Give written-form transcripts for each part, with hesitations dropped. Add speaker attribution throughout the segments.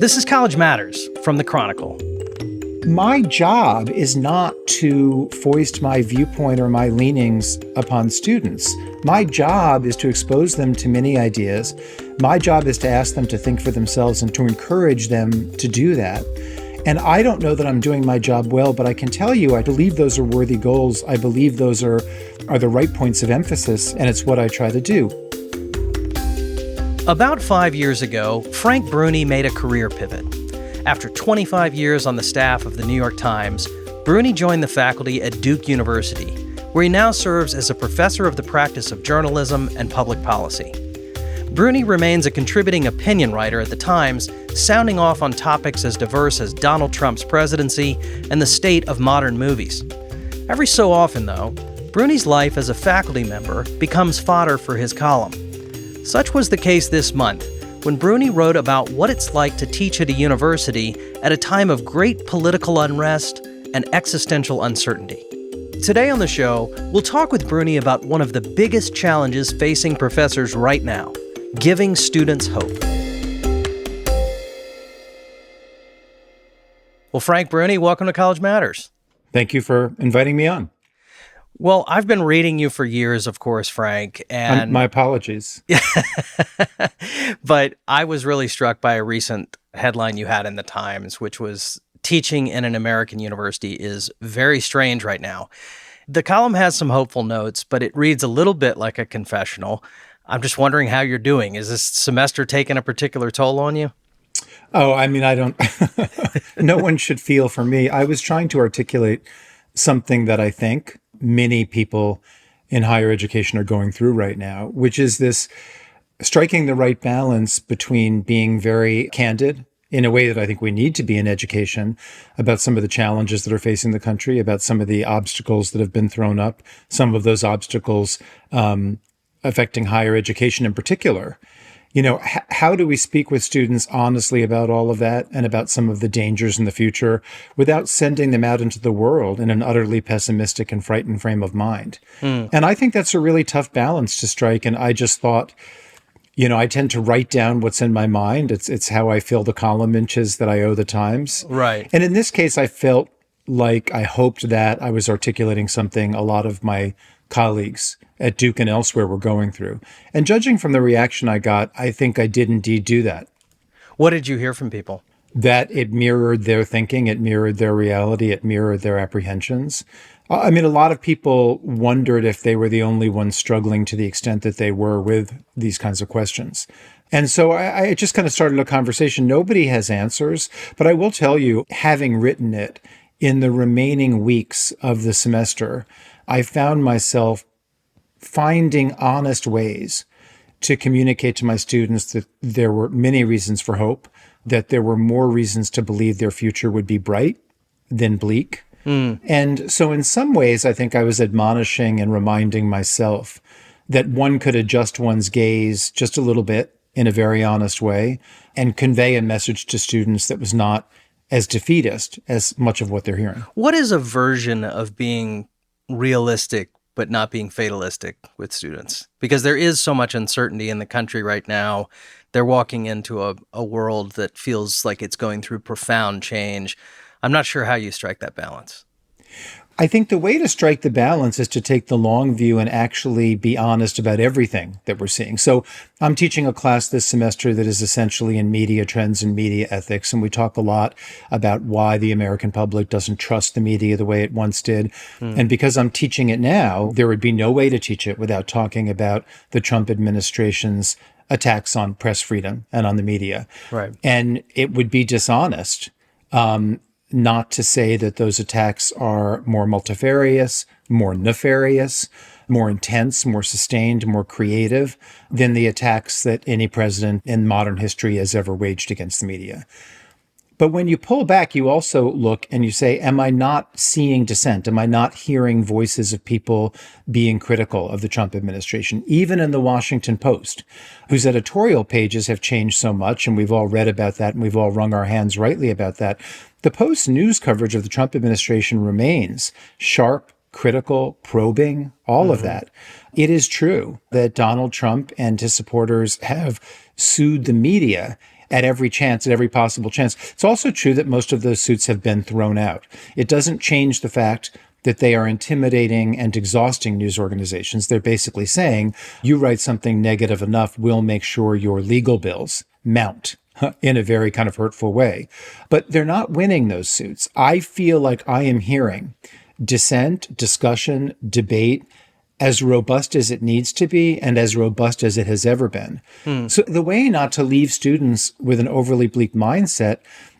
Speaker 1: This is College Matters from the Chronicle.
Speaker 2: My job is not to foist my viewpoint or my leanings upon students. My job is to expose them to many ideas. My job is to ask them to think for themselves and to encourage them to do that. And I don't know that I'm doing my job well, but I can tell you I believe those are worthy goals. I believe those are the right points of emphasis, and it's what I try to do.
Speaker 1: About 5 years ago, Frank Bruni made a career pivot. After 25 years on the staff of the New York Times, Bruni joined the faculty at Duke University, where he now serves as a professor of the practice of journalism and public policy. Bruni remains a contributing opinion writer at the Times, sounding off on topics as diverse as Donald Trump's presidency and the state of modern movies. Every so often, though, Bruni's life as a faculty member becomes fodder for his column. Such was the case this month, when Bruni wrote about what it's like to teach at a university at a time of great political unrest and existential uncertainty. Today on the show, we'll talk with Bruni about one of the biggest challenges facing professors right now: giving students hope. Well, Frank Bruni, welcome to College Matters.
Speaker 2: Thank you for inviting me on.
Speaker 1: Well, I've been reading you for years, of course, Frank, and
Speaker 2: my apologies.
Speaker 1: But I was really struck by a recent headline you had in the Times, which was teaching in an American university is very strange right now. The column has some hopeful notes, but it reads a little bit like a confessional. I'm just wondering how you're doing. Is this semester taking a particular toll on you?
Speaker 2: Oh, I mean, I don't, no one should feel for me. I was trying to articulate something that I think many people in higher education are going through right now, which is this striking the right balance between being very candid in a way that I think we need to be in education about some of the challenges that are facing the country, about some of the obstacles that have been thrown up, some of those obstacles affecting higher education in particular. You know, how do we speak with students honestly about all of that and about some of the dangers in the future without sending them out into the world in an utterly pessimistic and frightened frame of mind? And I think that's a really tough balance to strike. And I just thought, you know, I tend to write down what's in my mind. It's how I fill the column inches that I owe the Times.
Speaker 1: Right.
Speaker 2: And in this case, I felt like I hoped that I was articulating something a lot of my colleagues at Duke and elsewhere were going through. And judging from the reaction I got, I think I did indeed do that.
Speaker 1: What did you hear from people?
Speaker 2: That it mirrored their thinking, it mirrored their reality, it mirrored their apprehensions. I mean, a lot of people wondered if they were the only ones struggling to the extent that they were with these kinds of questions. And so I just kind of started a conversation. Nobody has answers, but I will tell you, having written it in the remaining weeks of the semester, I found myself finding honest ways to communicate to my students that there were many reasons for hope, that there were more reasons to believe their future would be bright than bleak. And so in some ways, I think I was admonishing and reminding myself that one could adjust one's gaze just a little bit in a very honest way and convey a message to students that was not as defeatist as much of what they're hearing.
Speaker 1: What is a version of being realistic but not being fatalistic with students? Because there is so much uncertainty in the country right now. They're walking into a world that feels like it's going through profound change. I'm not sure how you strike that balance.
Speaker 2: I think the way to strike the balance is to take the long view and actually be honest about everything that we're seeing. So I'm teaching a class this semester that is essentially in media trends and media ethics. And we talk a lot about why the American public doesn't trust the media the way it once did. And because I'm teaching it now, there would be no way to teach it without talking about the Trump administration's attacks on press freedom and on the media.
Speaker 1: Right.
Speaker 2: And it would be dishonest not to say that those attacks are more multifarious, more nefarious, more intense, more sustained, more creative than the attacks that any president in modern history has ever waged against the media. But when you pull back, you also look and you say, am I not seeing dissent? Am I not hearing voices of people being critical of the Trump administration, even in the Washington Post, whose editorial pages have changed so much, and we've all read about that, and we've all wrung our hands rightly about that. The Post's news coverage of the Trump administration remains sharp, critical, probing, all of that. It is true that Donald Trump and his supporters have sued the media at every chance, at every possible chance. It's also true that most of those suits have been thrown out. It doesn't change the fact that they are intimidating and exhausting news organizations. They're basically saying, you write something negative enough, we'll make sure your legal bills mount in a very kind of hurtful way. But they're not winning those suits. I feel like I am hearing dissent, discussion, debate as robust as it needs to be and as robust as it has ever been. So the way not to leave students with an overly bleak mindset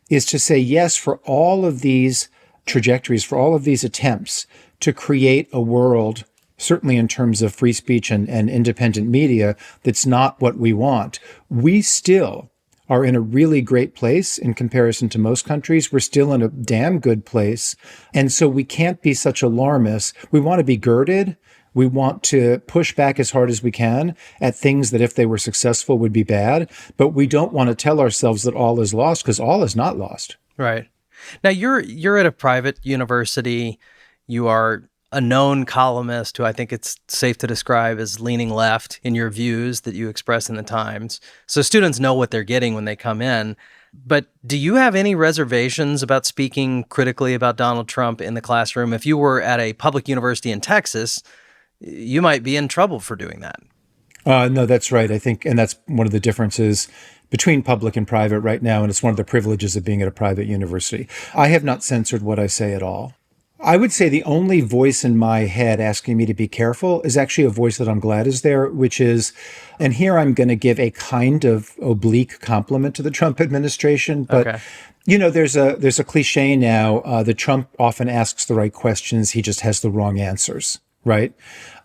Speaker 2: is to say, yes, for all of these trajectories, for all of these attempts to create a world, certainly in terms of free speech and independent media, that's not what we want, we still are in a really great place in comparison to most countries. We're still in a damn good place. And so we can't be such alarmists. We want to be girded. We want to push back as hard as we can at things that if they were successful would be bad. But we don't want to tell ourselves that all is lost, because all is not lost.
Speaker 1: Right. Now, you're at a private university. You are a known columnist who I think it's safe to describe as leaning left in your views that you express in the Times. So students know what they're getting when they come in. But do you have any reservations about speaking critically about Donald Trump in the classroom? If you were at a public university in Texas, you might be in trouble for doing that.
Speaker 2: No, that's right. I think, and that's one of the differences between public and private right now, and it's one of the privileges of being at a private university. I have not censored what I say at all. I would say the only voice in my head asking me to be careful is actually a voice that I'm glad is there, which is, and here I'm going to give a kind of oblique compliment to the Trump administration, but
Speaker 1: Okay.
Speaker 2: you know, there's a cliche now that Trump often asks the right questions, he just has the wrong answers, right?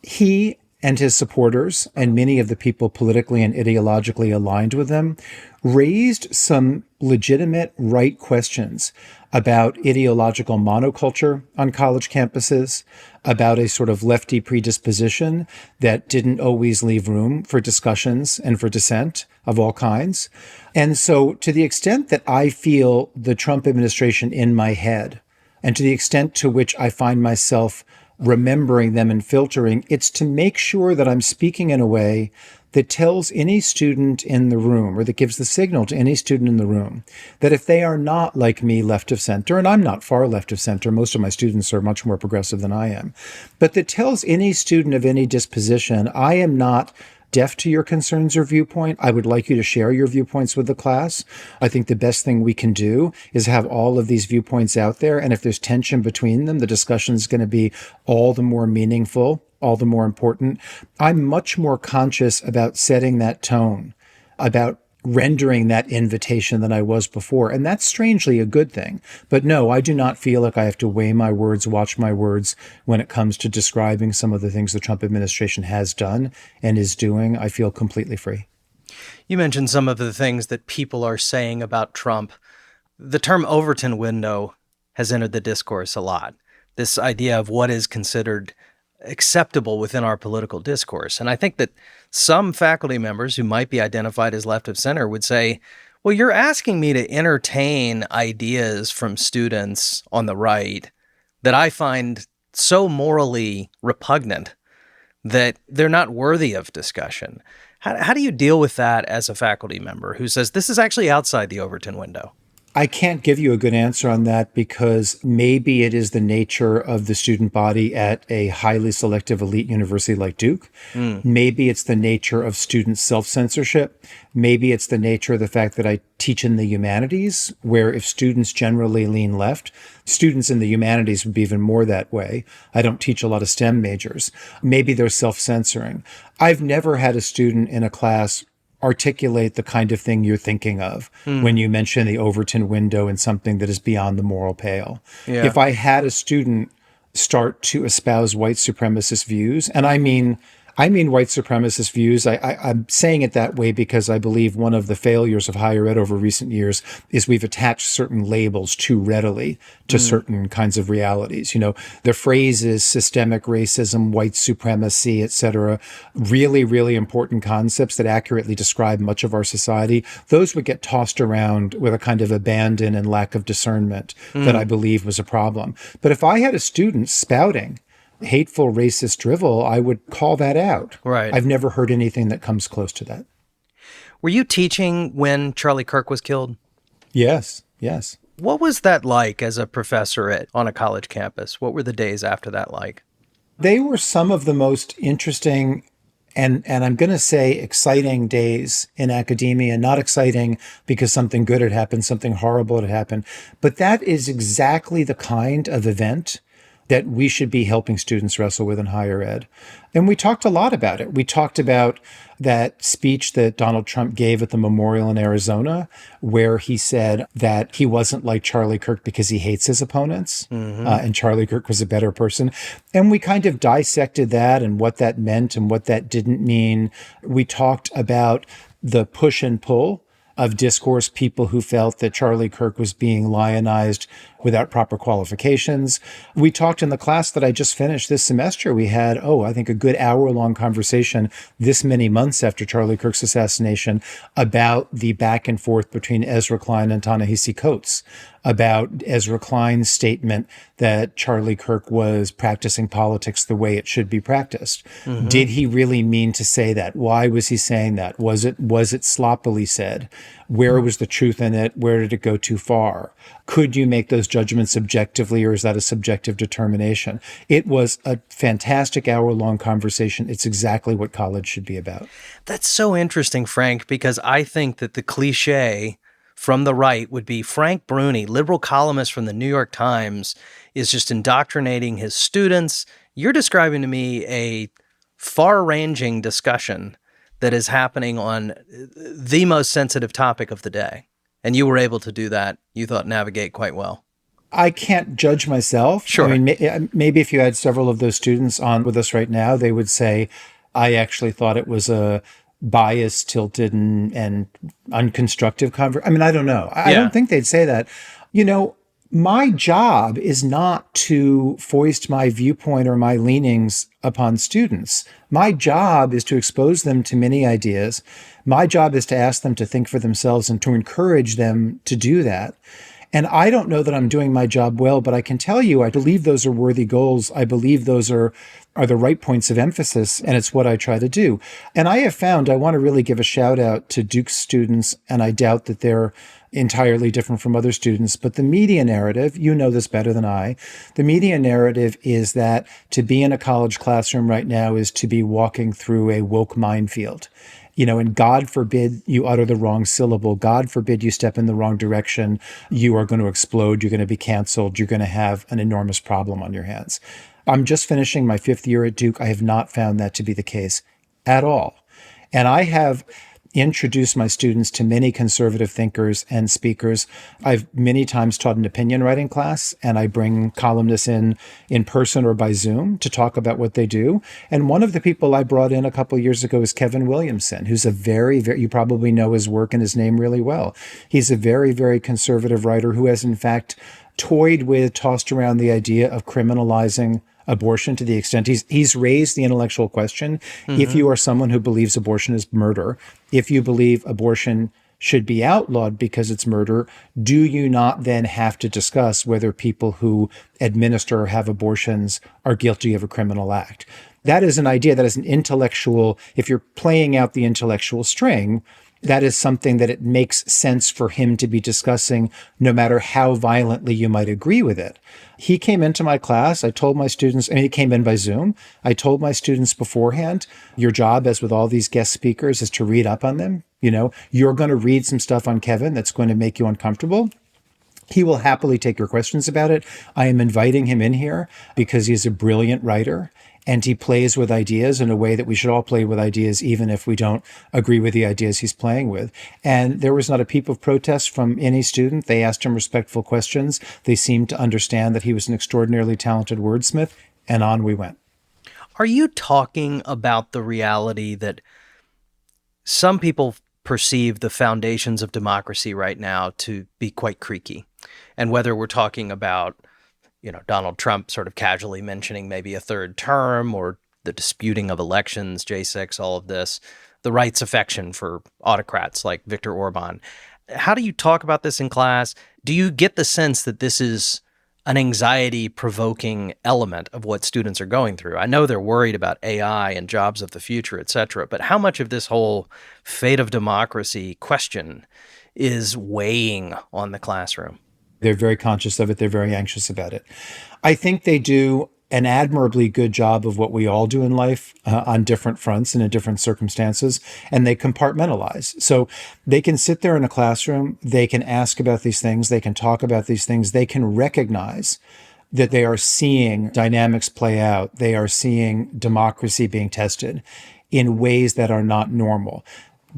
Speaker 2: He and his supporters and many of the people politically and ideologically aligned with them raised some legitimate right questions about ideological monoculture on college campuses, about a sort of lefty predisposition that didn't always leave room for discussions and for dissent of all kinds. And so to the extent that I feel the Trump administration in my head, and to the extent to which I find myself remembering them and filtering, it's to make sure that I'm speaking in a way that tells any student in the room, or that gives the signal to any student in the room, that if they are not like me, left of center, and I'm not far left of center, most of my students are much more progressive than I am, but that tells any student of any disposition, I am not deaf to your concerns or viewpoint. I would like you to share your viewpoints with the class. I think the best thing we can do is have all of these viewpoints out there. And if there's tension between them, the discussion is going to be all the more meaningful, all the more important. I'm much more conscious about setting that tone, about rendering that invitation than I was before. And that's strangely a good thing. But no, I do not feel like I have to weigh my words, watch my words when it comes to describing some of the things the Trump administration has done and is doing. I feel completely free.
Speaker 1: You mentioned some of the things that people are saying about Trump. The term Overton window has entered the discourse a lot. This idea of what is considered acceptable within our political discourse. And I think that some faculty members who might be identified as left of center would say, well, you're asking me to entertain ideas from students on the right that I find so morally repugnant that they're not worthy of discussion. How do you deal with that as a faculty member who says this is actually outside the Overton window?
Speaker 2: I can't give you a good answer on that because maybe it is the nature of the student body at a highly selective elite university like Duke. Maybe it's the nature of student self-censorship. Maybe it's the nature of the fact that I teach in the humanities, where if students generally lean left, students in the humanities would be even more that way. I don't teach a lot of STEM majors. Maybe they're self-censoring. I've never had a student in a class articulate the kind of thing you're thinking of when you mention the Overton window and something that is beyond the moral pale.
Speaker 1: Yeah.
Speaker 2: If I had a student start to espouse white supremacist views, and I mean white supremacist views. I'm saying it that way because I believe one of the failures of higher ed over recent years is we've attached certain labels too readily to certain kinds of realities. You know, the phrases systemic racism, white supremacy, et cetera, really, really important concepts that accurately describe much of our society. Those would get tossed around with a kind of abandon and lack of discernment that I believe was a problem. But if I had a student spouting hateful, racist drivel, I would call that out.
Speaker 1: Right.
Speaker 2: I've never heard anything that comes close to that.
Speaker 1: Were you teaching when Charlie Kirk was killed?
Speaker 2: Yes, yes.
Speaker 1: What was that like as a professor on a college campus? What were the days after that like?
Speaker 2: They were some of the most interesting and I'm going to say exciting days in academia, not exciting because something good had happened, something horrible had happened, but that is exactly the kind of event that we should be helping students wrestle with in higher ed. And we talked a lot about it. We talked about that speech that Donald Trump gave at the memorial in Arizona, where he said that he wasn't like Charlie Kirk because he hates his opponents, and Charlie Kirk was a better person. And we kind of dissected that and what that meant and what that didn't mean. We talked about the push and pull of discourse, people who felt that Charlie Kirk was being lionized without proper qualifications. We talked in the class that I just finished this semester. We had, I think a good hour-long conversation this many months after Charlie Kirk's assassination about the back and forth between Ezra Klein and Ta-Nehisi Coates, about Ezra Klein's statement that Charlie Kirk was practicing politics the way it should be practiced. Mm-hmm. Did he really mean to say that? Why was he saying that? Was it sloppily said? Where was the truth in it? Where did it go too far? Could you make those judgments objectively, or is that a subjective determination? It was a fantastic hour-long conversation. It's exactly what college should be about.
Speaker 1: That's so interesting, Frank, because I think that the cliche from the right would be Frank Bruni, liberal columnist from the New York Times, is just indoctrinating his students. You're describing to me a far-ranging discussion that is happening on the most sensitive topic of the day. And you were able to do that, you thought, navigate quite well.
Speaker 2: I can't judge myself.
Speaker 1: Sure.
Speaker 2: I mean, maybe if you had several of those students on with us right now, they would say, I actually thought it was a biased, tilted, and unconstructive conversation. I mean, I don't know. I don't think they'd say that. My job is not to foist my viewpoint or my leanings upon students. My job is to expose them to many ideas. My job is to ask them to think for themselves and to encourage them to do that. And I don't know that I'm doing my job well, but I can tell you, I believe those are worthy goals. I believe those are the right points of emphasis, and it's what I try to do. And I have found, I want to really give a shout out to Duke students, and I doubt that they're entirely different from other students, but the media narrative, you know this better than I, the media narrative is that to be in a college classroom right now is to be walking through a woke minefield. And God forbid you utter the wrong syllable. God forbid you step in the wrong direction. You are going to explode. You're going to be canceled. You're going to have an enormous problem on your hands. I'm just finishing my 5th year at Duke. I have not found that to be the case at all. And I have introduced my students to many conservative thinkers and speakers. I've many times taught an opinion writing class, and I bring columnists in person or by Zoom to talk about what they do. And one of the people I brought in a couple of years ago is Kevin Williamson, who's a very, very, you probably know his work and his name really well. He's a very, very conservative writer who has in fact toyed with, tossed around the idea of criminalizing abortion to the extent he's raised the intellectual question. Mm-hmm. If you are someone who believes abortion is murder, if you believe abortion should be outlawed because it's murder, do you not then have to discuss whether people who administer or have abortions are guilty of a criminal act? That is an idea, that is an intellectual, if you're playing out the intellectual string, that is something that it makes sense for him to be discussing, no matter how violently you might agree with it. He came into my class. I told my students, he came in by Zoom. I told my students beforehand, your job, as with all these guest speakers, is to read up on them. You're going to read some stuff on Kevin that's going to make you uncomfortable. He will happily take your questions about it. I am inviting him in here because he's a brilliant writer. And he plays with ideas in a way that we should all play with ideas, even if we don't agree with the ideas he's playing with. And there was not a peep of protest from any student. They asked him respectful questions. They seemed to understand that he was an extraordinarily talented wordsmith, and on we went.
Speaker 1: Are you talking about the reality that some people perceive the foundations of democracy right now to be quite creaky? And whether we're talking about Donald Trump sort of casually mentioning maybe a third term, or the disputing of elections, J6, all of this, the right's affection for autocrats like Viktor Orban. How do you talk about this in class? Do you get the sense that this is an anxiety-provoking element of what students are going through. I know they're worried about AI and jobs of the future, et cetera, but how much of this whole fate of democracy question is weighing on the classroom?
Speaker 2: They're very conscious of it. They're very anxious about it. I think they do an admirably good job of what we all do in life on different fronts and in different circumstances, and they compartmentalize. So they can sit there in a classroom, they can ask about these things, they can talk about these things, they can recognize that they are seeing dynamics play out, they are seeing democracy being tested in ways that are not normal.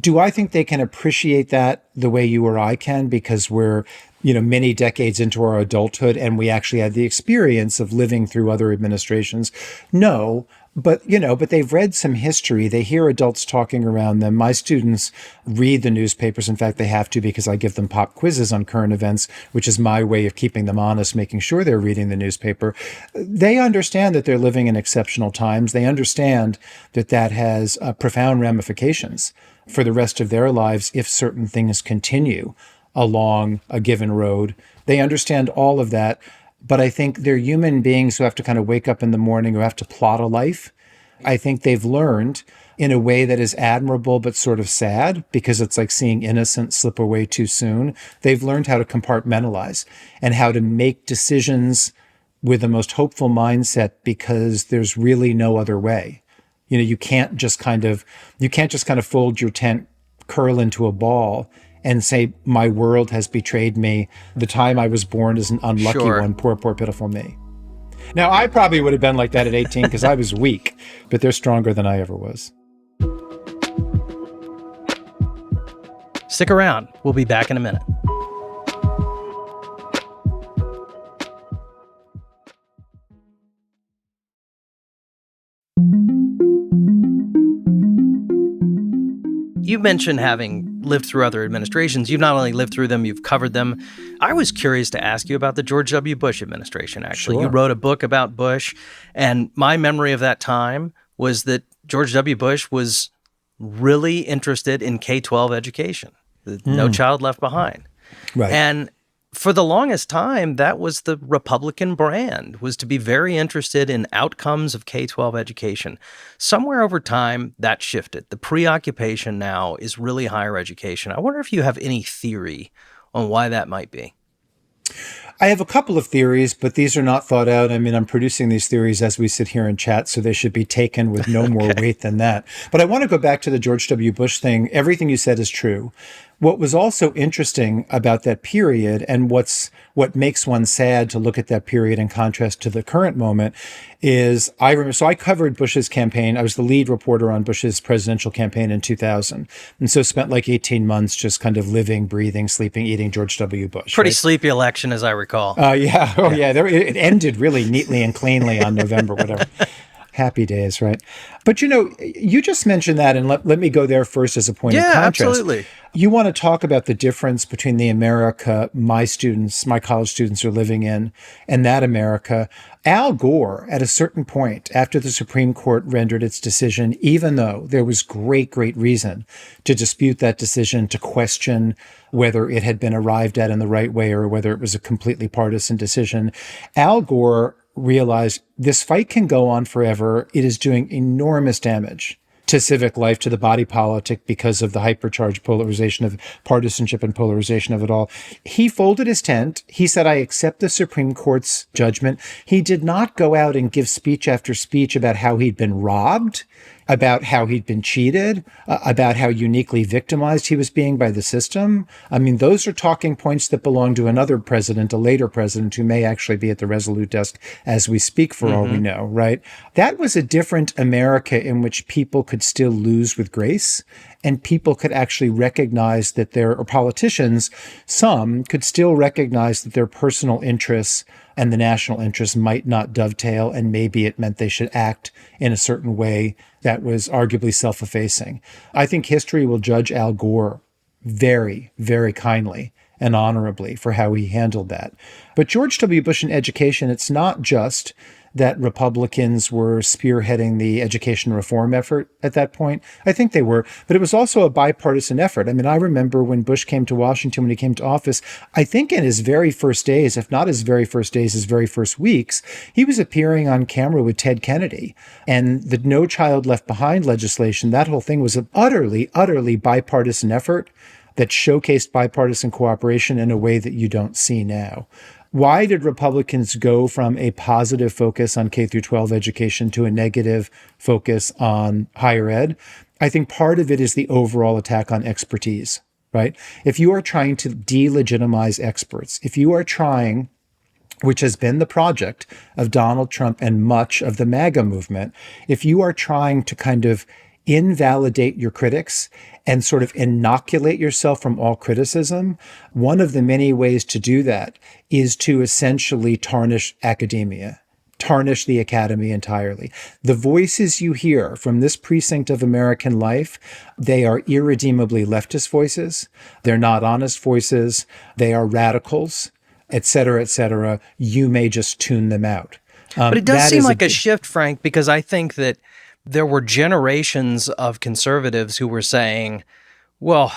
Speaker 2: Do I think they can appreciate that the way you or I can because we're many decades into our adulthood and we actually had the experience of living through other administrations? No, but they've read some history. They hear adults talking around them. My students read the newspapers. In fact, they have to because I give them pop quizzes on current events, which is my way of keeping them honest, making sure they're reading the newspaper. They understand that they're living in exceptional times. They understand that that has profound ramifications for the rest of their lives if certain things continue along a given road. They understand all of that, but I think they're human beings who have to kind of wake up in the morning, who have to plot a life. I think they've learned in a way that is admirable but sort of sad because it's like seeing innocence slip away too soon. They've learned how to compartmentalize and how to make decisions with the most hopeful mindset because there's really no other way. You can't just kind of fold your tent, curl into a ball and say, my world has betrayed me. The time I was born is an unlucky one. Poor, poor, pitiful me. Now, I probably would have been like that at 18 because I was weak, but they're stronger than I ever was.
Speaker 1: Stick around. We'll be back in a minute. You mentioned having lived through other administrations. You've not only lived through them, you've covered them. I was curious to ask you about the George W. Bush administration, actually.
Speaker 2: Sure.
Speaker 1: You wrote a book about Bush, and my memory of that time was that George W. Bush was really interested in K-12 education, No Child Left Behind.
Speaker 2: Right.
Speaker 1: And for the longest time, that was the Republican brand, was to be very interested in outcomes of K-12 education. Somewhere over time, that shifted. The preoccupation now is really higher education. I wonder if you have any theory on why that might be.
Speaker 2: I have a couple of theories, but these are not thought out. I mean, I'm producing these theories as we sit here and chat, so they should be taken with no more weight than that. But I want to go back to the George W. Bush thing. Everything you said is true. What was also interesting about that period, and what makes one sad to look at that period in contrast to the current moment, is I remember, so I covered Bush's campaign. I was the lead reporter on Bush's presidential campaign in 2000. And so spent like 18 months just kind of living, breathing, sleeping, eating George W. Bush.
Speaker 1: Pretty sleepy election, as I recall.
Speaker 2: Yeah. Oh, yeah. It ended really neatly and cleanly on November, whatever. Happy days, right? But you just mentioned that, and let me go there first as a point of contrast.
Speaker 1: Yeah, absolutely.
Speaker 2: You want to talk about the difference between the America my college students are living in, and that America. Al Gore, at a certain point, after the Supreme Court rendered its decision, even though there was great reason to dispute that decision, to question whether it had been arrived at in the right way or whether it was a completely partisan decision, Al Gore realized this fight can go on forever. It is doing enormous damage to civic life, to the body politic, because of the hypercharged polarization of partisanship and polarization of it all. He folded his tent. He said, I accept the Supreme Court's judgment. He did not go out and give speech after speech about how he'd been robbed, about how he'd been cheated, about how uniquely victimized he was being by the system. I mean, those are talking points that belong to another president, a later president, who may actually be at the Resolute desk as we speak, for all we know, right? That was a different America in which people could still lose with grace, and people could actually recognize that or politicians, some could still recognize that their personal interests and the national interests might not dovetail, and maybe it meant they should act in a certain way that was arguably self-effacing. I think history will judge Al Gore very, very kindly and honorably for how he handled that. But George W. Bush in education, it's not just that Republicans were spearheading the education reform effort at that point. I think they were, but it was also a bipartisan effort. I mean, I remember when Bush came to Washington, when he came to office, I think in his very first days, if not his very first days, his very first weeks, he was appearing on camera with Ted Kennedy. And the No Child Left Behind legislation, that whole thing was an utterly bipartisan effort that showcased bipartisan cooperation in a way that you don't see now. Why did Republicans go from a positive focus on K through 12 education to a negative focus on higher ed? I think part of it is the overall attack on expertise, right? If you are trying to delegitimize experts, if you are trying, which has been the project of Donald Trump and much of the MAGA movement, if you are trying to kind of invalidate your critics and sort of inoculate yourself from all criticism, one of the many ways to do that is to essentially tarnish academia, tarnish the academy entirely. The voices you hear from this precinct of American life, they are irredeemably leftist voices. They're not honest voices. They are radicals, et cetera, et cetera. You may just tune them out.
Speaker 1: But it does seem like a shift, Frank, because I think that there were generations of conservatives who were saying, well,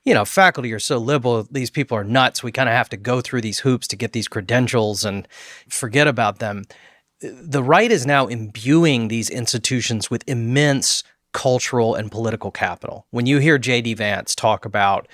Speaker 1: you know, faculty are so liberal, these people are nuts. We kind of have to go through these hoops to get these credentials and forget about them. The right is now imbuing these institutions with immense cultural and political capital. When you hear J.D. Vance talk about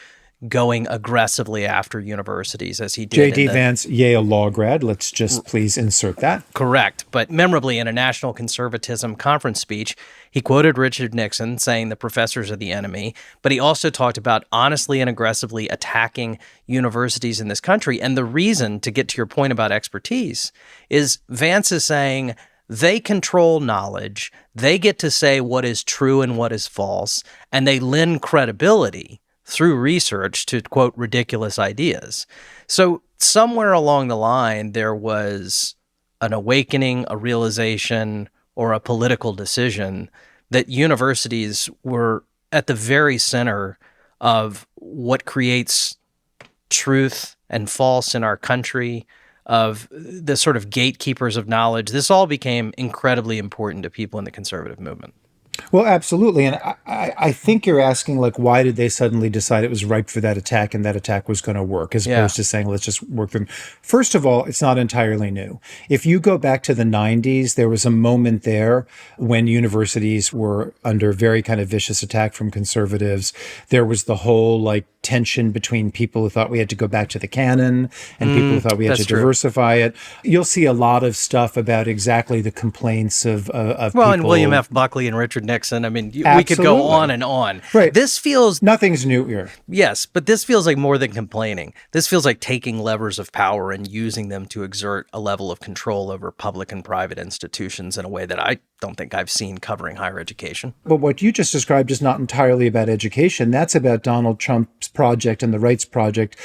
Speaker 1: going aggressively after universities as he did.
Speaker 2: J.D. Vance, Yale law grad. Let's just please insert that.
Speaker 1: Correct. But memorably in a national conservatism conference speech, he quoted Richard Nixon saying the professors are the enemy, but he also talked about honestly and aggressively attacking universities in this country. And the reason, to get to your point about expertise, is Vance is saying they control knowledge, they get to say what is true and what is false, and they lend credibility through research to, quote, ridiculous ideas. So somewhere along the line, there was an awakening, a realization, or a political decision that universities were at the very center of what creates truth and false in our country, of the sort of gatekeepers of knowledge. This all became incredibly important to people in the conservative movement.
Speaker 2: Well, absolutely. And I think you're asking, like, why did they suddenly decide it was ripe for that attack and that attack was going to work, as opposed to saying, let's just work them. First of all, it's not entirely new. If you go back to the 90s, there was a moment there when universities were under very kind of vicious attack from conservatives. There was the whole, like, tension between people who thought we had to go back to the canon and people who thought we had to diversify it. You'll see a lot of stuff about exactly the complaints of people.
Speaker 1: And William F. Buckley and Richard Nixon. I mean, we could go on and on.
Speaker 2: Right.
Speaker 1: This feels...
Speaker 2: Nothing's new here.
Speaker 1: Yes, but this feels like more than complaining. This feels like taking levers of power and using them to exert a level of control over public and private institutions in a way that I don't think I've seen covering higher education.
Speaker 2: But what you just described is not entirely about education. That's about Donald Trump's project and the Rights Project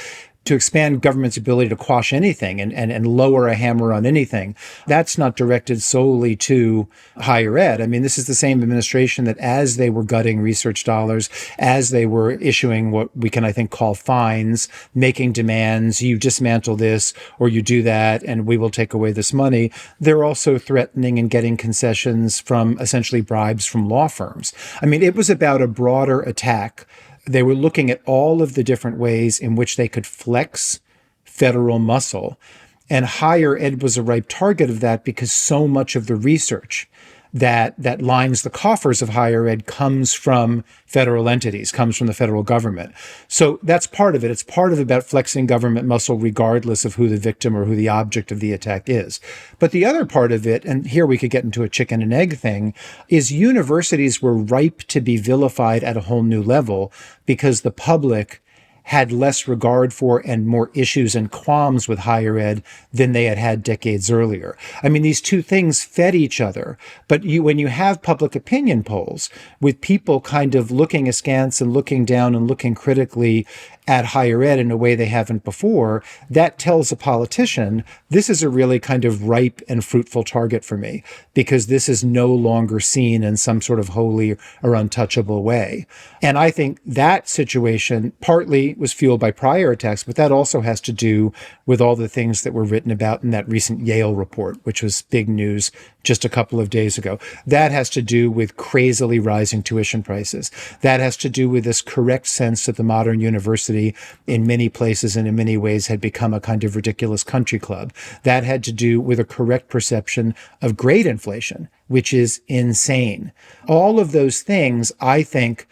Speaker 2: to expand government's ability to quash anything and lower a hammer on anything. That's not directed solely to higher ed. I mean, this is the same administration that, as they were gutting research dollars, as they were issuing what we can, I think, call fines, making demands, you dismantle this or you do that and we will take away this money, they're also threatening and getting concessions from essentially bribes from law firms. I mean, it was about a broader attack. They were looking at all of the different ways in which they could flex federal muscle. And higher ed was a ripe target of that because so much of the research that lines the coffers of higher ed comes from federal entities, comes from the federal government. So that's part of it. It's part of about flexing government muscle regardless of who the victim or who the object of the attack is. But the other part of it, and here we could get into a chicken and egg thing, is universities were ripe to be vilified at a whole new level because the public had less regard for and more issues and qualms with higher ed than they had had decades earlier. I mean, these two things fed each other. But when you have public opinion polls with people kind of looking askance and looking down and looking critically at higher ed in a way they haven't before, that tells a politician, this is a really kind of ripe and fruitful target for me, because this is no longer seen in some sort of holy or untouchable way. And I think that situation partly was fueled by prior attacks, but that also has to do with all the things that were written about in that recent Yale report, which was big news just a couple of days ago. That has to do with crazily rising tuition prices. That has to do with this correct sense that the modern university in many places and in many ways had become a kind of ridiculous country club. That had to do with a correct perception of grade inflation, which is insane. All of those things, I think,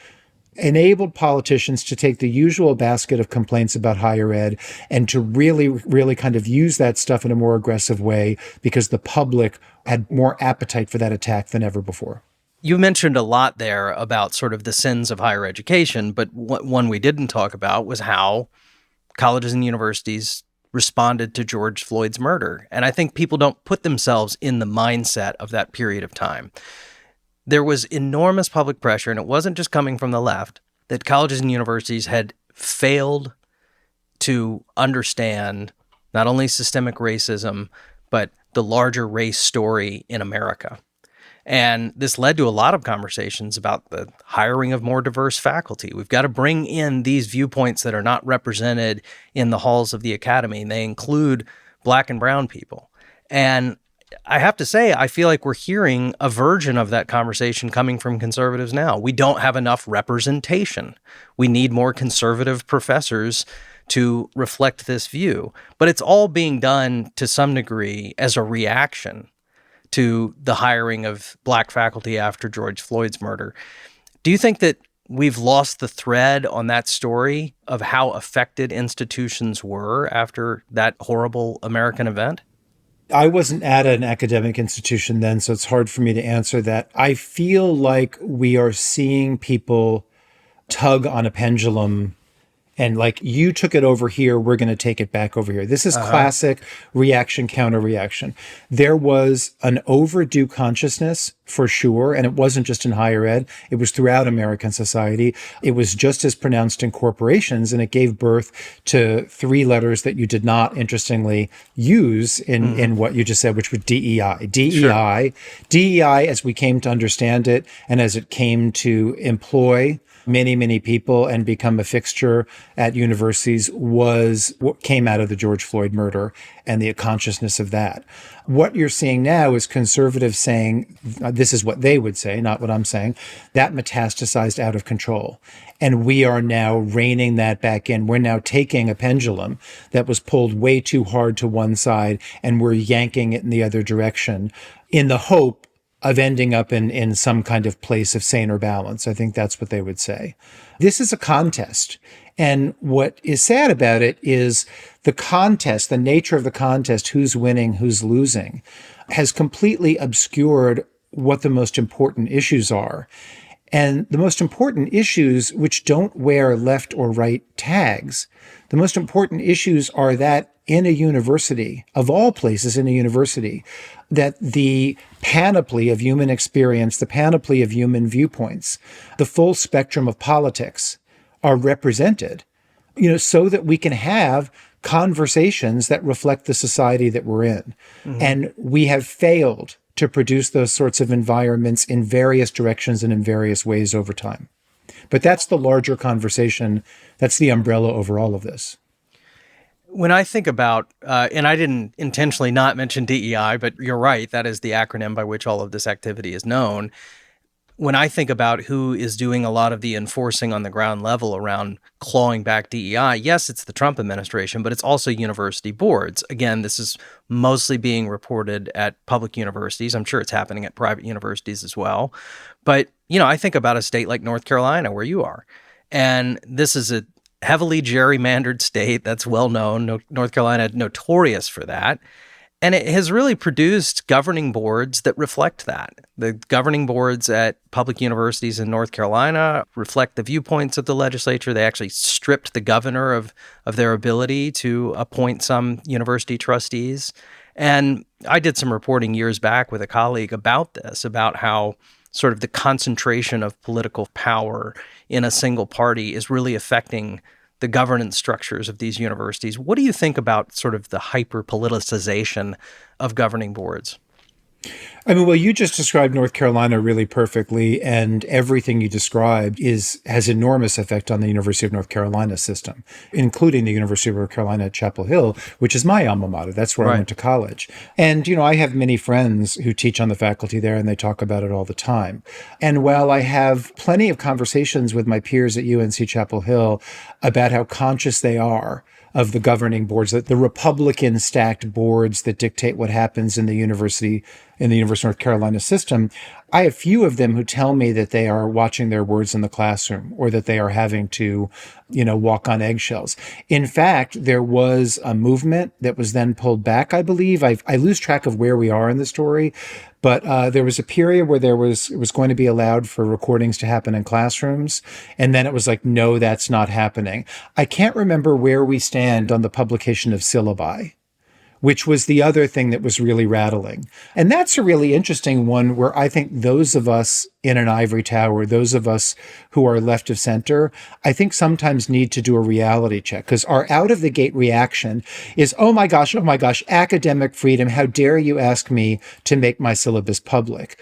Speaker 2: enabled politicians to take the usual basket of complaints about higher ed and to really, really kind of use that stuff in a more aggressive way because the public had more appetite for that attack than ever before.
Speaker 1: You mentioned a lot there about sort of the sins of higher education, but one we didn't talk about was how colleges and universities responded to George Floyd's murder. And I think people don't put themselves in the mindset of that period of time. There was enormous public pressure, and it wasn't just coming from the left, that colleges and universities had failed to understand not only systemic racism, but the larger race story in America. And this led to a lot of conversations about the hiring of more diverse faculty. We've got to bring in these viewpoints that are not represented in the halls of the academy. And they include Black and brown people. And I have to say, I feel like we're hearing a version of that conversation coming from conservatives now. We don't have enough representation. We need more conservative professors to reflect this view. But it's all being done to some degree as a reaction to the hiring of Black faculty after George Floyd's murder. Do you think that we've lost the thread on that story of how affected institutions were after that horrible American event?
Speaker 2: I wasn't at an academic institution then, so it's hard for me to answer that. I feel like we are seeing people tug on a pendulum and like, you took it over here, we're going to take it back over here. This is classic reaction, counter reaction. There was an overdue consciousness for sure. And it wasn't just in higher ed. It was throughout American society. It was just as pronounced in corporations. And it gave birth to three letters that you did not, interestingly, use in what you just said, which was DEI. DEI, sure. DEI, as we came to understand it and as it came to employ many, many people and become a fixture at universities, was what came out of the George Floyd murder and the consciousness of that. What you're seeing now is conservatives saying, this is what they would say, not what I'm saying, that metastasized out of control. And we are now reining that back in. We're now taking a pendulum that was pulled way too hard to one side, and we're yanking it in the other direction in the hope of ending up in some kind of place of saner balance. I think that's what they would say. This is a contest. And what is sad about it is the contest, the nature of the contest, who's winning, who's losing, has completely obscured what the most important issues are. And the most important issues, which don't wear left or right tags, the most important issues are that in a university, of all places in a university, that the panoply of human experience, the panoply of human viewpoints, the full spectrum of politics are represented, so that we can have conversations that reflect the society that we're in. Mm-hmm. And we have failed to produce those sorts of environments in various directions and in various ways over time. But that's the larger conversation. That's the umbrella over all of this.
Speaker 1: When I think about, and I didn't intentionally not mention DEI, but you're right, that is the acronym by which all of this activity is known. When I think about who is doing a lot of the enforcing on the ground level around clawing back DEI, yes, it's the Trump administration, but it's also university boards. Again, this is mostly being reported at public universities. I'm sure it's happening at private universities as well. But, I think about a state like North Carolina, where you are. And this is a heavily gerrymandered state that's well known. North Carolina, notorious for that. And it has really produced governing boards that reflect that. The governing boards at public universities in North Carolina reflect the viewpoints of the legislature. They actually stripped the governor of their ability to appoint some university trustees. And I did some reporting years back with a colleague about this, about how sort of the concentration of political power in a single party is really affecting the governance structures of these universities. What do you think about sort of the hyper-politicization of governing boards?
Speaker 2: I mean, well, you just described North Carolina really perfectly, and everything you described has enormous effect on the University of North Carolina system, including the University of North Carolina at Chapel Hill, which is my alma mater. That's where I went to college. And, I have many friends who teach on the faculty there, and they talk about it all the time. And while I have plenty of conversations with my peers at UNC Chapel Hill about how conscious they are of the governing boards, that the Republican stacked boards that dictate what happens in the University of North Carolina system, I have few of them who tell me that they are watching their words in the classroom or that they are having to, walk on eggshells. In fact, there was a movement that was then pulled back, I believe. I lose track of where we are in the story, but there was a period where it was going to be allowed for recordings to happen in classrooms. And then it was like, no, that's not happening. I can't remember where we stand on the publication of Syllabi, which was the other thing that was really rattling. And that's a really interesting one where I think those of us in an ivory tower, those of us who are left of center, I think sometimes need to do a reality check, because our out of the gate reaction is, oh my gosh, academic freedom. How dare you ask me to make my syllabus public?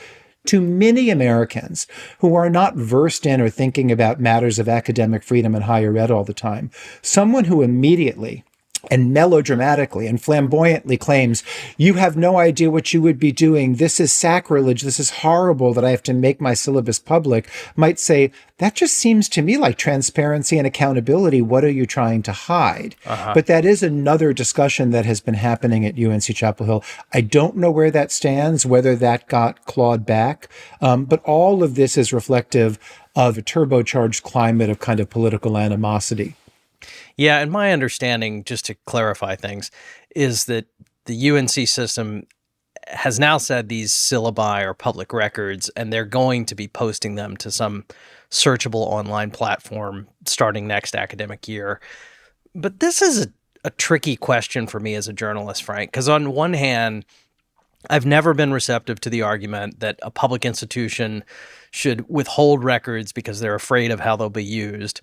Speaker 2: To many Americans who are not versed in or thinking about matters of academic freedom and higher ed all the time, someone who immediately and melodramatically and flamboyantly claims, you have no idea what you would be doing. This is sacrilege. This is horrible that I have to make my syllabus public, might say, that just seems to me like transparency and accountability. What are you trying to hide? But that is another discussion that has been happening at UNC Chapel Hill. I don't know where that stands, whether that got clawed back. But all of this is reflective of a turbocharged climate of kind of political animosity.
Speaker 1: Yeah, and my understanding, just to clarify things, is that the UNC system has now said these syllabi are public records, and they're going to be posting them to some searchable online platform starting next academic year. But this is a tricky question for me as a journalist, Frank, because on one hand, I've never been receptive to the argument that a public institution should withhold records because they're afraid of how they'll be used.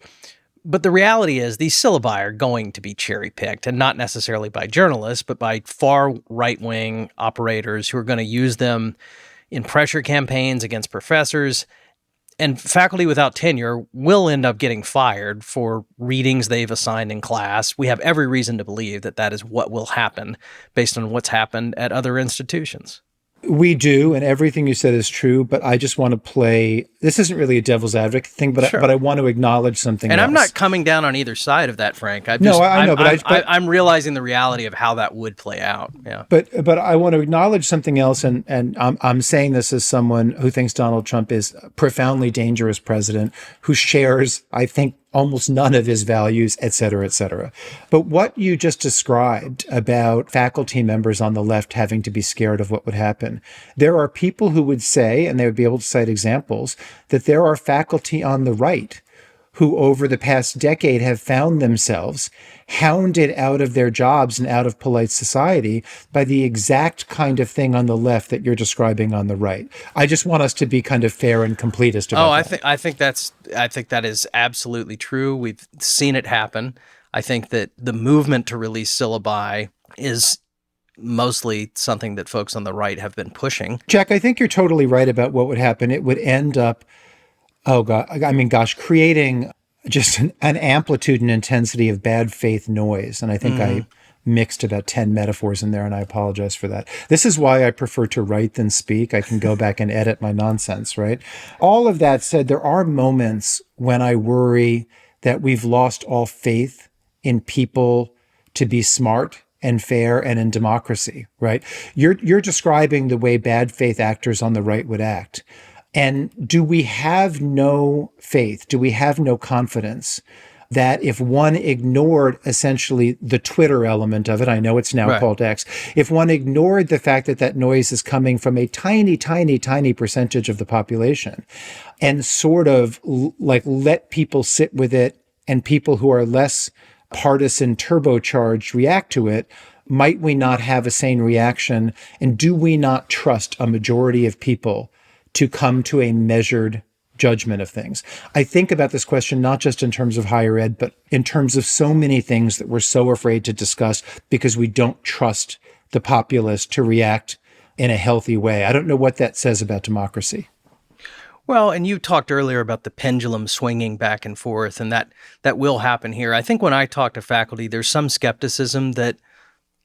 Speaker 1: But the reality is these syllabi are going to be cherry-picked, and not necessarily by journalists, but by far right-wing operators who are going to use them in pressure campaigns against professors. And faculty without tenure will end up getting fired for readings they've assigned in class. We have every reason to believe that that is what will happen based on what's happened at other institutions.
Speaker 2: We do, and everything you said is true, but I just want to play, this isn't really a devil's advocate thing, but, but I want to acknowledge something else.
Speaker 1: And I'm not coming down on either side of that, Frank.
Speaker 2: I know, but
Speaker 1: I'm realizing the reality of how that would play out. Yeah.
Speaker 2: But I want to acknowledge something else, and I'm saying this as someone who thinks Donald Trump is a profoundly dangerous president, who shares, I think, almost none of his values, et cetera, et cetera. But what you just described about faculty members on the left having to be scared of what would happen, there are people who would say, and they would be able to cite examples, that there are faculty on the right who over the past decade have found themselves hounded out of their jobs and out of polite society by the exact kind of thing on the left that you're describing on the right. I just want us to be kind of fair and completist about that.
Speaker 1: I think that is absolutely true. We've seen it happen. I think that the movement to release syllabi is mostly something that folks on the right have been pushing.
Speaker 2: Jack, I think you're totally right about what would happen. It would end up creating just an amplitude and intensity of bad faith noise. And I think I mixed about 10 metaphors in there, and I apologize for that. This is why I prefer to write than speak. I can go back and edit my nonsense, right? All of that said, there are moments when I worry that we've lost all faith in people to be smart and fair and in democracy, right? You're describing the way bad faith actors on the right would act. And do we have no faith? Do we have no confidence that if one ignored essentially the Twitter element of it, I know it's now called X, if one ignored the fact that that noise is coming from a tiny, tiny, tiny percentage of the population and sort of like let people sit with it and people who are less partisan turbocharged react to it, might we not have a sane reaction? And do we not trust a majority of people to come to a measured judgment of things. I think about this question not just in terms of higher ed, but in terms of so many things that we're so afraid to discuss because we don't trust the populace to react in a healthy way. I don't know what that says about democracy.
Speaker 1: Well, and you talked earlier about the pendulum swinging back and forth, and that will happen here. I think when I talk to faculty, there's some skepticism that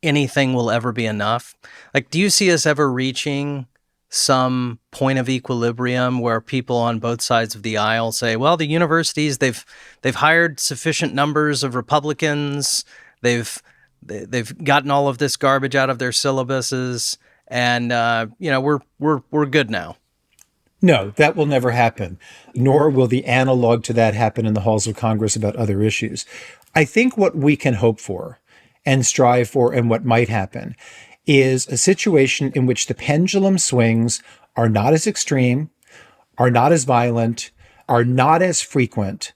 Speaker 1: anything will ever be enough. Like, do you see us ever reaching some point of equilibrium where people on both sides of the aisle say, well, the universities, they've hired sufficient numbers of Republicans, they've gotten all of this garbage out of their syllabuses, and we're good now.
Speaker 2: No, that will never happen, nor will the analog to that happen in the halls of Congress about other issues. I think what we can hope for and strive for and what might happen is a situation in which the pendulum swings are not as extreme, are not as violent, are not as frequent,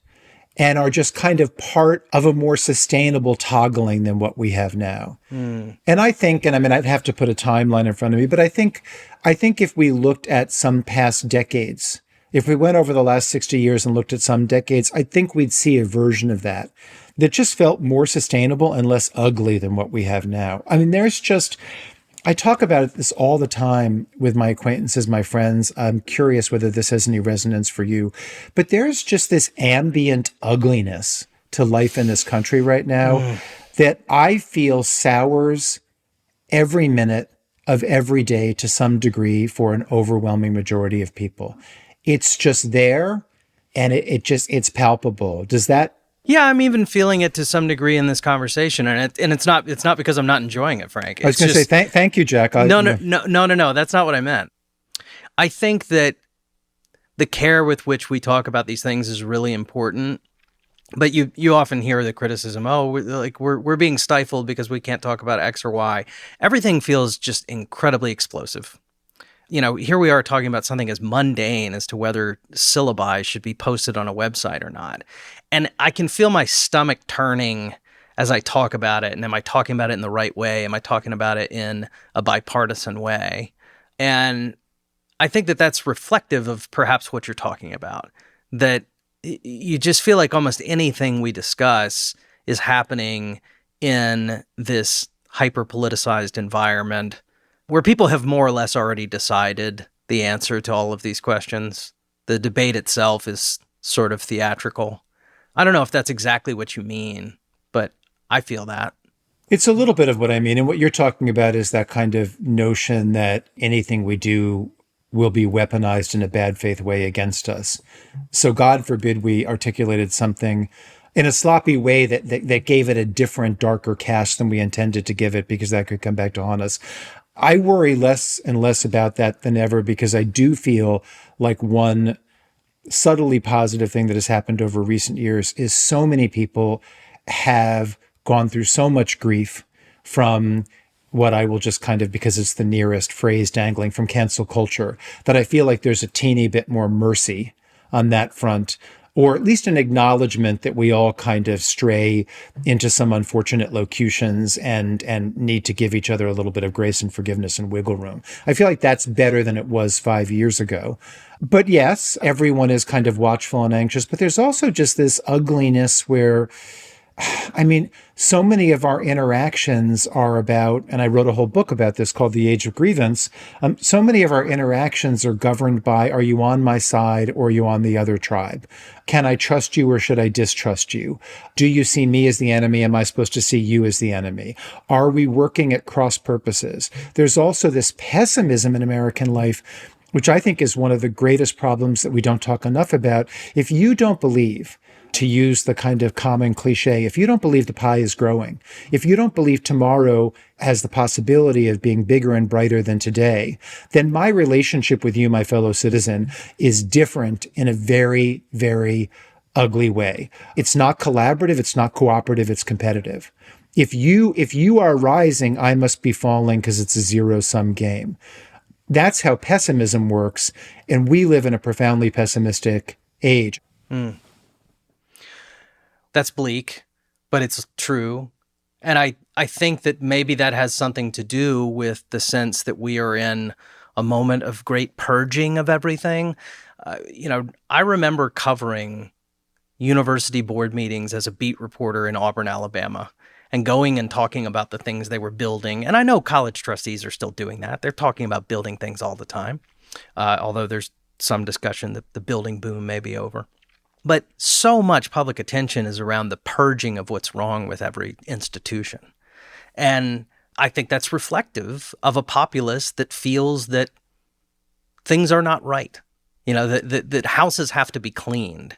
Speaker 2: and are just kind of part of a more sustainable toggling than what we have now. And I think, and I mean, I'd have to put a timeline in front of me, but I think if we looked at some past decades, if we went over the last 60 years and looked at some decades, I think we'd see a version of that just felt more sustainable and less ugly than what we have now. I mean, I talk about this all the time with my acquaintances, my friends. I'm curious whether this has any resonance for you, but there's just this ambient ugliness to life in this country right now that I feel sours every minute of every day to some degree for an overwhelming majority of people. It's just there, and it's palpable. Does that?
Speaker 1: Yeah, I'm even feeling it to some degree in this conversation, and it's not because I'm not enjoying it, Frank.
Speaker 2: I was going to say thank you, Jack.
Speaker 1: No. That's not what I meant. I think that the care with which we talk about these things is really important. But you often hear the criticism, we're being stifled because we can't talk about X or Y. Everything feels just incredibly explosive. Here we are talking about something as mundane as to whether syllabi should be posted on a website or not. And I can feel my stomach turning as I talk about it. And am I talking about it in the right way? Am I talking about it in a bipartisan way? And I think that that's reflective of perhaps what you're talking about, that you just feel like almost anything we discuss is happening in this hyper-politicized environment where people have more or less already decided the answer to all of these questions. The debate itself is sort of theatrical. I don't know if that's exactly what you mean, but I feel that.
Speaker 2: It's a little bit of what I mean. And what you're talking about is that kind of notion that anything we do will be weaponized in a bad faith way against us. So God forbid we articulated something in a sloppy way that gave it a different, darker cast than we intended to give it, because that could come back to haunt us. I worry less and less about that than ever, because I do feel like one subtly positive thing that has happened over recent years is so many people have gone through so much grief from what I will just kind of, because it's the nearest phrase dangling, from cancel culture, that I feel like there's a teeny bit more mercy on that front, or at least an acknowledgement that we all kind of stray into some unfortunate locutions and need to give each other a little bit of grace and forgiveness and wiggle room. I feel like that's better than it was 5 years ago. But yes, everyone is kind of watchful and anxious, but there's also just this ugliness where, I mean, so many of our interactions are about, and I wrote a whole book about this called The Age of Grievance. So many of our interactions are governed by, are you on my side or are you on the other tribe? Can I trust you or should I distrust you? Do you see me as the enemy? Am I supposed to see you as the enemy? Are we working at cross purposes? There's also this pessimism in American life, which I think is one of the greatest problems that we don't talk enough about. If you don't believe, to use the kind of common cliche, if you don't believe the pie is growing, if you don't believe tomorrow has the possibility of being bigger and brighter than today, then my relationship with you, my fellow citizen, is different in a very, very ugly way. It's not collaborative, it's not cooperative, it's competitive. If you are rising, I must be falling because it's a zero-sum game. That's how pessimism works, and we live in a profoundly pessimistic age.
Speaker 1: That's bleak, but it's true. And I think that maybe that has something to do with the sense that we are in a moment of great purging of everything. I remember covering university board meetings as a beat reporter in Auburn, Alabama, and going and talking about the things they were building. And I know college trustees are still doing that. They're talking about building things all the time, although there's some discussion that the building boom may be over. But so much public attention is around the purging of what's wrong with every institution. And I think that's reflective of a populace that feels that things are not right. That houses have to be cleaned.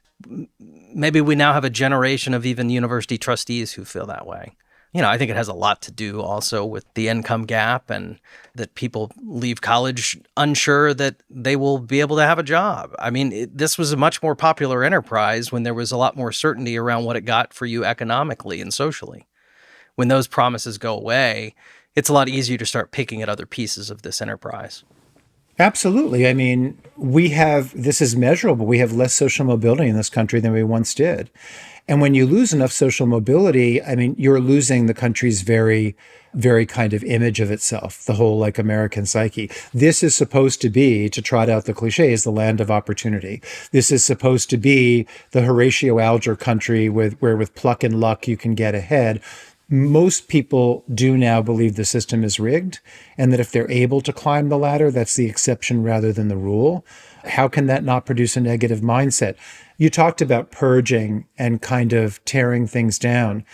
Speaker 1: Maybe we now have a generation of even university trustees who feel that way. I think it has a lot to do also with the income gap and that people leave college unsure that they will be able to have a job. I mean, this was a much more popular enterprise when there was a lot more certainty around what it got for you economically and socially. When those promises go away, it's a lot easier to start picking at other pieces of this enterprise.
Speaker 2: Absolutely. I mean, this is measurable. We have less social mobility in this country than we once did. And when you lose enough social mobility, I mean, you're losing the country's very, very kind of image of itself, the whole like American psyche. This is supposed to be, to trot out the cliches, the land of opportunity. This is supposed to be the Horatio Alger country where with pluck and luck you can get ahead. Most people do now believe the system is rigged and that if they're able to climb the ladder, that's the exception rather than the rule. How can that not produce a negative mindset? You talked about purging and kind of tearing things down.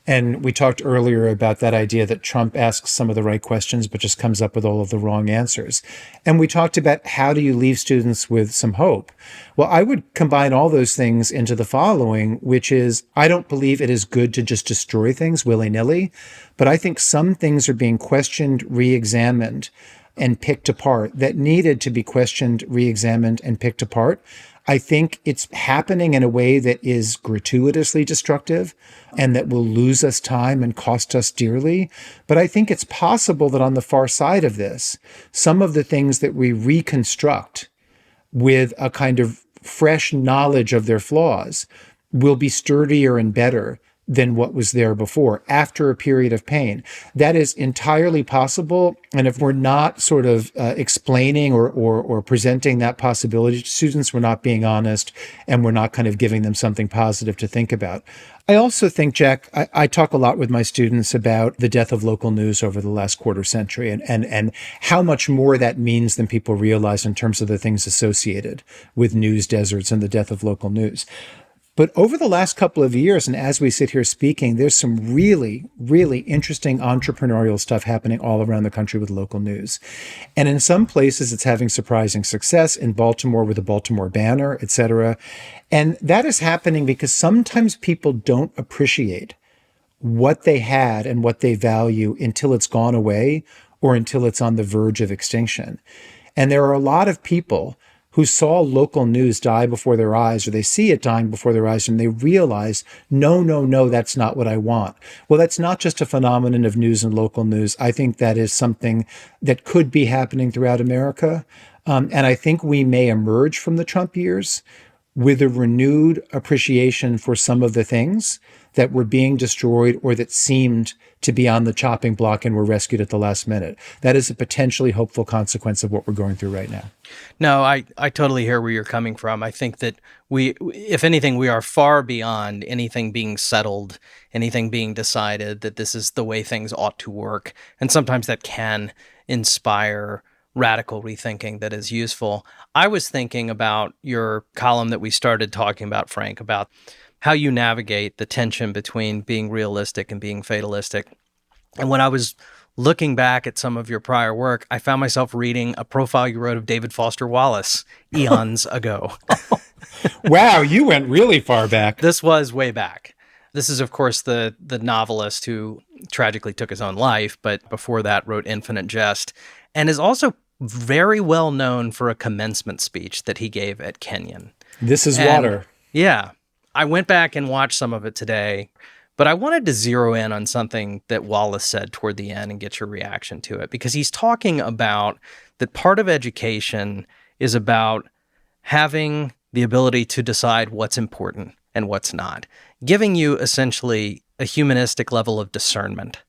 Speaker 2: And we talked earlier about that idea that Trump asks some of the right questions, but just comes up with all of the wrong answers. And we talked about how do you leave students with some hope? Well, I would combine all those things into the following, which is I don't believe it is good to just destroy things willy-nilly, but I think some things are being questioned, re-examined, and picked apart that needed to be questioned, re-examined, and picked apart. I think it's happening in a way that is gratuitously destructive and that will lose us time and cost us dearly. But I think it's possible that on the far side of this, some of the things that we reconstruct with a kind of fresh knowledge of their flaws will be sturdier and better than what was there before after a period of pain. That is entirely possible. And if we're not sort of explaining or presenting that possibility to students, we're not being honest and we're not kind of giving them something positive to think about. I also think, Jack, I talk a lot with my students about the death of local news over the last quarter century and how much more that means than people realize in terms of the things associated with news deserts and the death of local news. But over the last couple of years, and as we sit here speaking, there's some really, really interesting entrepreneurial stuff happening all around the country with local news. And in some places, it's having surprising success. In Baltimore with the Baltimore Banner, et cetera. And that is happening because sometimes people don't appreciate what they had and what they value until it's gone away or until it's on the verge of extinction. And there are a lot of people who saw local news die before their eyes, or they see it dying before their eyes, and they realize, no, that's not what I want. Well, that's not just a phenomenon of news and local news. I think that is something that could be happening throughout America. And I think we may emerge from the Trump years with a renewed appreciation for some of the things that were being destroyed or that seemed to be on the chopping block and were rescued at the last minute. That is a potentially hopeful consequence of what we're going through right now.
Speaker 1: No, I totally hear where you're coming from. I think that if anything, we are far beyond anything being settled, anything being decided, that this is the way things ought to work. And sometimes that can inspire radical rethinking that is useful. I was thinking about your column that we started talking about, Frank, about how you navigate the tension between being realistic and being fatalistic. And when I was looking back at some of your prior work, I found myself reading a profile you wrote of David Foster Wallace eons ago.
Speaker 2: Wow, you went really far back.
Speaker 1: This was way back. This is, of course, the novelist who tragically took his own life, but before that wrote Infinite Jest, and is also very well known for a commencement speech that he gave at Kenyon.
Speaker 2: This is water.
Speaker 1: Yeah. I went back and watched some of it today, but I wanted to zero in on something that Wallace said toward the end and get your reaction to it, because he's talking about that part of education is about having the ability to decide what's important and what's not, giving you essentially a humanistic level of discernment.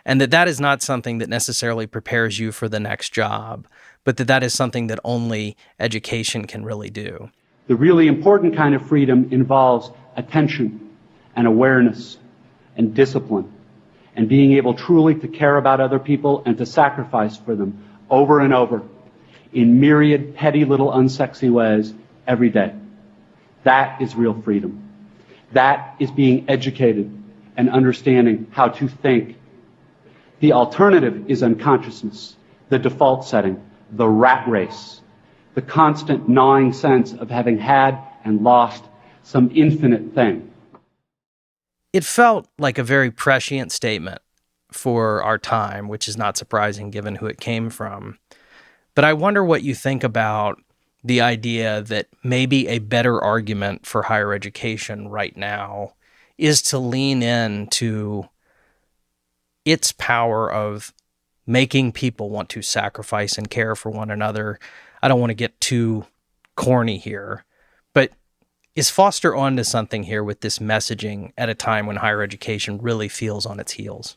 Speaker 1: And that is not something that necessarily prepares you for the next job, but that is something that only education can really do.
Speaker 3: The really important kind of freedom involves attention and awareness and discipline and being able truly to care about other people and to sacrifice for them over and over in myriad petty little unsexy ways every day. That is real freedom. That is being educated and understanding how to think. The alternative is unconsciousness, the default setting, the rat race, the constant gnawing sense of having had and lost some infinite thing.
Speaker 1: It felt like a very prescient statement for our time, which is not surprising given who it came from. But I wonder what you think about the idea that maybe a better argument for higher education right now is to lean into its power of making people want to sacrifice and care for one another. I don't want to get too corny here, but is Foster onto something here with this messaging at a time when higher education really feels on its heels?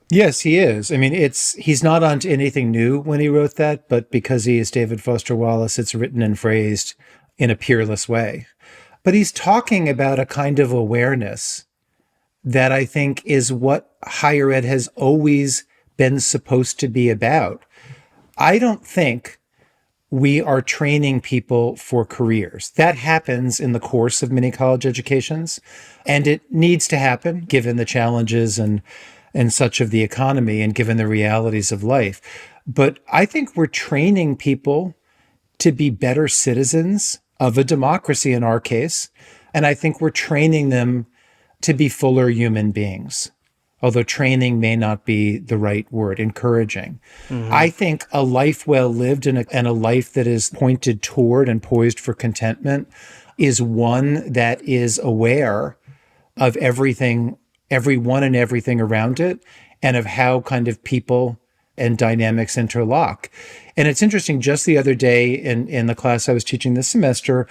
Speaker 2: Yes, he is. I mean, he's not onto anything new when he wrote that, but because he is David Foster Wallace, it's written and phrased in a peerless way. But he's talking about a kind of awareness that I think is what higher ed has always been supposed to be about. I don't think we are training people for careers. That happens in the course of many college educations, and it needs to happen given the challenges and such of the economy and given the realities of life. But I think we're training people to be better citizens of a democracy in our case, and I think we're training them to be fuller human beings. Although training may not be the right word, encouraging. Mm-hmm. I think a life well lived and a life that is pointed toward and poised for contentment is one that is aware of everything, everyone and everything around it, and of how kind of people and dynamics interlock. And it's interesting, just the other day in the class I was teaching this semester,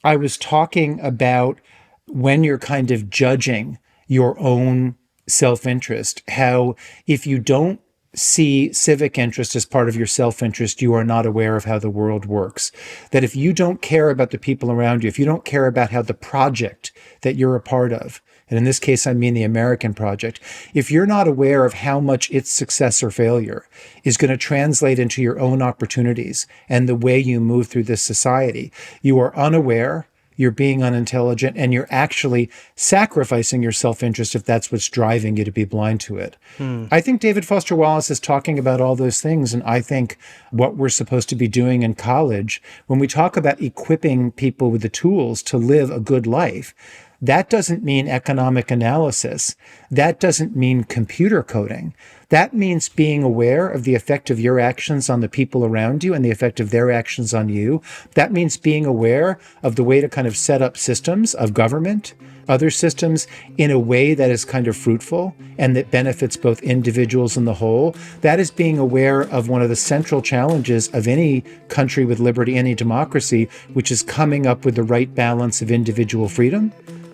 Speaker 2: I was talking about when you're kind of judging your own self-interest, how if you don't see civic interest as part of your self-interest, you are not aware of how the world works. That if you don't care about the people around you, if you don't care about how the project that you're a part of, and in this case, I mean the American project, if you're not aware of how much its success or failure is going to translate into your own opportunities and the way you move through this society, you are unaware, you're being unintelligent, and you're actually sacrificing your self-interest if that's what's driving you to be blind to it. I think David Foster Wallace is talking about all those things, and I think what we're supposed to be doing in college, when we talk about equipping people with the tools to live a good life, that doesn't mean economic analysis. That doesn't mean computer coding. That means being aware of the effect of your actions on the people around you and the effect of their actions on you. That means being aware of the way to kind of set up systems of government, other systems, in a way that is kind of fruitful and that benefits both individuals and the whole. That is being aware of one of the central challenges of any country with liberty, any democracy, which is coming up with the right balance of individual freedom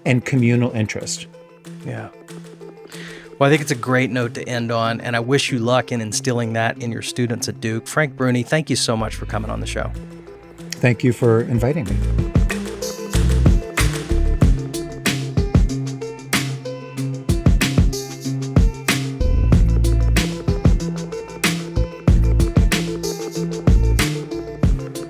Speaker 2: and communal interest.
Speaker 1: Yeah. Well, I think it's a great note to end on, and I wish you luck in instilling that in your students at Duke. Frank Bruni, thank you so much for coming on the show.
Speaker 2: Thank you for inviting me.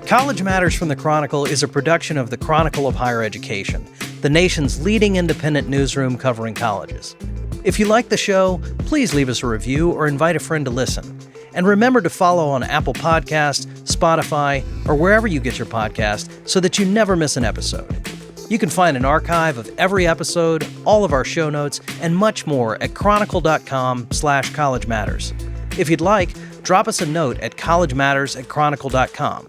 Speaker 1: College Matters from the Chronicle is a production of the Chronicle of Higher Education, the nation's leading independent newsroom covering colleges. If you like the show, please leave us a review or invite a friend to listen. And remember to follow on Apple Podcasts, Spotify, or wherever you get your podcast so that you never miss an episode. You can find an archive of every episode, all of our show notes, and much more at chronicle.com/College Matters. If you'd like, drop us a note at collegematters@chronicle.com.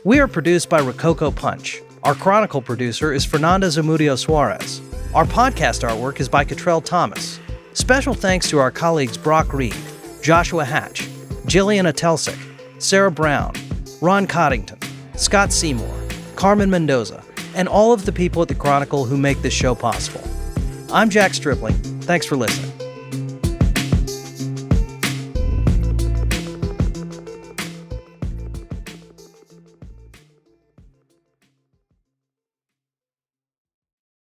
Speaker 1: We are produced by Rococo Punch. Our Chronicle producer is Fernanda Zamudio Suarez. Our podcast artwork is by Cottrell Thomas. Special thanks to our colleagues Brock Reed, Joshua Hatch, Jillian Atelsik, Sarah Brown, Ron Coddington, Scott Seymour, Carmen Mendoza, and all of the people at the Chronicle who make this show possible. I'm Jack Stripling. Thanks for listening.